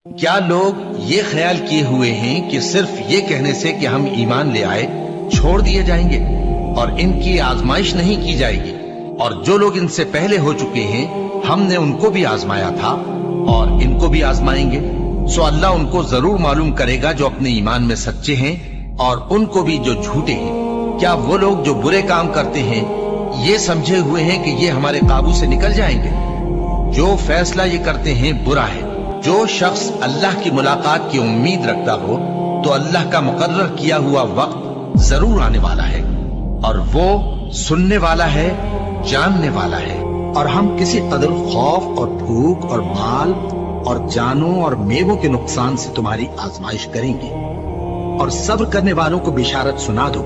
کیا لوگ یہ خیال کیے ہوئے ہیں کہ صرف یہ کہنے سے کہ ہم ایمان لے آئے چھوڑ دیے جائیں گے اور ان کی آزمائش نہیں کی جائے گی؟ اور جو لوگ ان سے پہلے ہو چکے ہیں ہم نے ان کو بھی آزمایا تھا اور ان کو بھی آزمائیں گے، سو اللہ ان کو ضرور معلوم کرے گا جو اپنے ایمان میں سچے ہیں اور ان کو بھی جو جھوٹے ہیں۔ کیا وہ لوگ جو برے کام کرتے ہیں یہ سمجھے ہوئے ہیں کہ یہ ہمارے قابو سے نکل جائیں گے؟ جو فیصلہ یہ کرتے ہیں برا ہے۔ جو شخص اللہ کی ملاقات کی امید رکھتا ہو تو اللہ کا مقرر کیا ہوا وقت ضرور آنے والا ہے، اور وہ سننے والا ہے، جاننے والا ہے۔ اور ہم کسی قدر خوف اور بھوک اور مال اور جانوں اور میووں کے نقصان سے تمہاری آزمائش کریں گے، اور صبر کرنے والوں کو بشارت سنا دو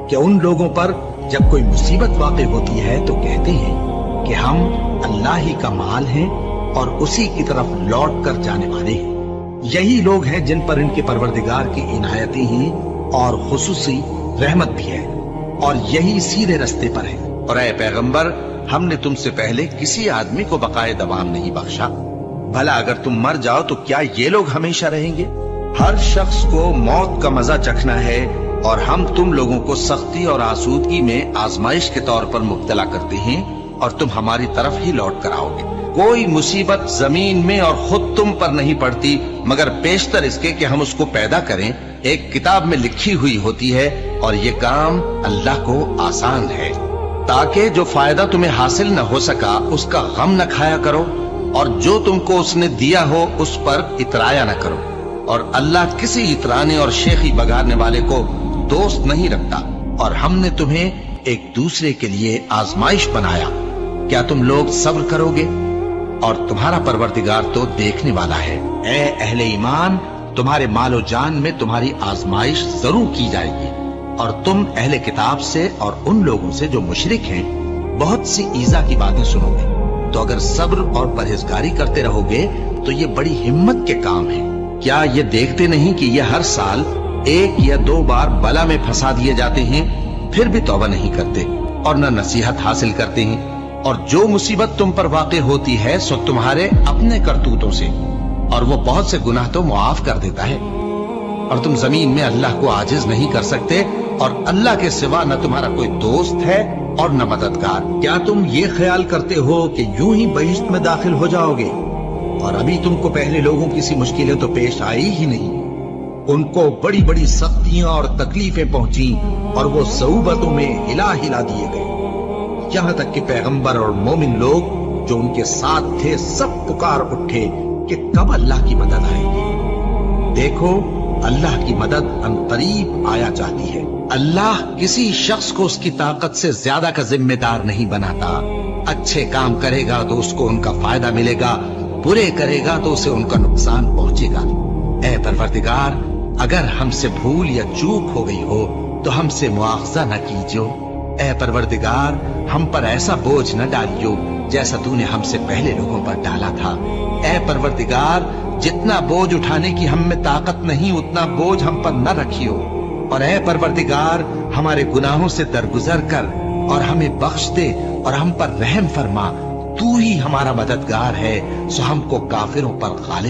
کہ ان لوگوں پر جب کوئی مصیبت واقع ہوتی ہے تو کہتے ہیں کہ ہم اللہ ہی کا مال ہیں اور اسی کی طرف لوٹ کر جانے والے ہیں۔ یہی لوگ ہیں جن پر ان کے پروردگار کی عنایتیں ہیں اور خصوصی رحمت بھی ہے، اور یہی سیدھے رستے پر ہے۔ اور اے پیغمبر، ہم نے تم سے پہلے کسی آدمی کو بقائے دوام نہیں بخشا، بھلا اگر تم مر جاؤ تو کیا یہ لوگ ہمیشہ رہیں گے؟ ہر شخص کو موت کا مزہ چکھنا ہے، اور ہم تم لوگوں کو سختی اور آسودگی میں آزمائش کے طور پر مبتلا کرتے ہیں اور تم ہماری طرف ہی لوٹ کر آؤ گے۔ کوئی مصیبت زمین میں اور خود تم پر نہیں پڑتی مگر پیشتر اس کے کہ ہم اس کو پیدا کریں ایک کتاب میں لکھی ہوئی ہوتی ہے، اور یہ کام اللہ کو آسان ہے، تاکہ جو فائدہ تمہیں حاصل نہ ہو سکا اس کا غم نہ کھایا کرو، اور جو تم کو اس نے دیا ہو اس پر اترایا نہ کرو۔ اور اللہ کسی اترانے اور شیخی بگاڑنے والے کو دوست نہیں رکھتا، اور ہم نے تمہیں ایک دوسرے کے لیے آزمائش بنایا، کیا تم لوگ صبر کرو گے؟ اور تمہارا پروردگار تو دیکھنے والا ہے۔ اے اہل ایمان، تمہارے مال و جان میں تمہاری آزمائش ضرور کی جائے گی، اور تم اہل کتاب سے اور ان لوگوں سے جو مشرک ہیں بہت سی ایذا کی باتیں سنو گے، تو اگر صبر اور پرہیزگاری کرتے رہو گے تو یہ بڑی ہمت کے کام ہے۔ کیا یہ دیکھتے نہیں کہ یہ ہر سال 1 یا 2 بار بلا میں پھنسا دیے جاتے ہیں، پھر بھی توبہ نہیں کرتے اور نہ نصیحت حاصل کرتے ہیں؟ اور جو مصیبت تم پر واقع ہوتی ہے سو تمہارے اپنے کرتوتوں سے، اور وہ بہت سے گناہ تو معاف کر دیتا ہے، اور تم زمین میں اللہ کو عاجز نہیں کر سکتے، اور اللہ کے سوا نہ تمہارا کوئی دوست ہے اور نہ مددگار۔ کیا تم یہ خیال کرتے ہو کہ یوں ہی بہشت میں داخل ہو جاؤ گے، اور ابھی تم کو پہلے لوگوں کی سی مشکلیں تو پیش آئی ہی نہیں؟ ان کو بڑی بڑی سختیاں اور تکلیفیں پہنچیں، اور وہ صعوبتوں میں ہلا ہلا دیے گئے، یہاں تک کہ پیغمبر اور مومن لوگ جو ان کے ساتھ تھے سب پکار اٹھے کہ کب اللہ کی مدد آئے گی۔ دیکھو، اللہ کی مدد عنقریب آیا چاہتی ہے۔ اللہ کسی شخص کو اس کی طاقت سے زیادہ کا ذمہ دار نہیں بناتا۔ اچھے کام کرے گا تو اس کو ان کا فائدہ ملے گا، برے کرے گا تو اسے ان کا نقصان پہنچے گا۔ اے پروردگار، اگر ہم سے بھول یا چوک ہو گئی ہو تو ہم سے مواخذہ نہ کیجو۔ اے پروردگار، ہم پر ایسا بوجھ نہ ڈالیو جیسا تو نے ہم سے پہلے لوگوں پر ڈالا تھا۔ اے پروردگار، جتنا بوجھ اٹھانے کی ہم میں طاقت نہیں اتنا بوجھ ہم پر نہ رکھیو، اور اے پروردگار، ہمارے گناہوں سے درگزر کر اور ہمیں بخش دے اور ہم پر رحم فرما۔ تو ہی ہمارا مددگار ہے، سو ہم کو کافروں پر غالب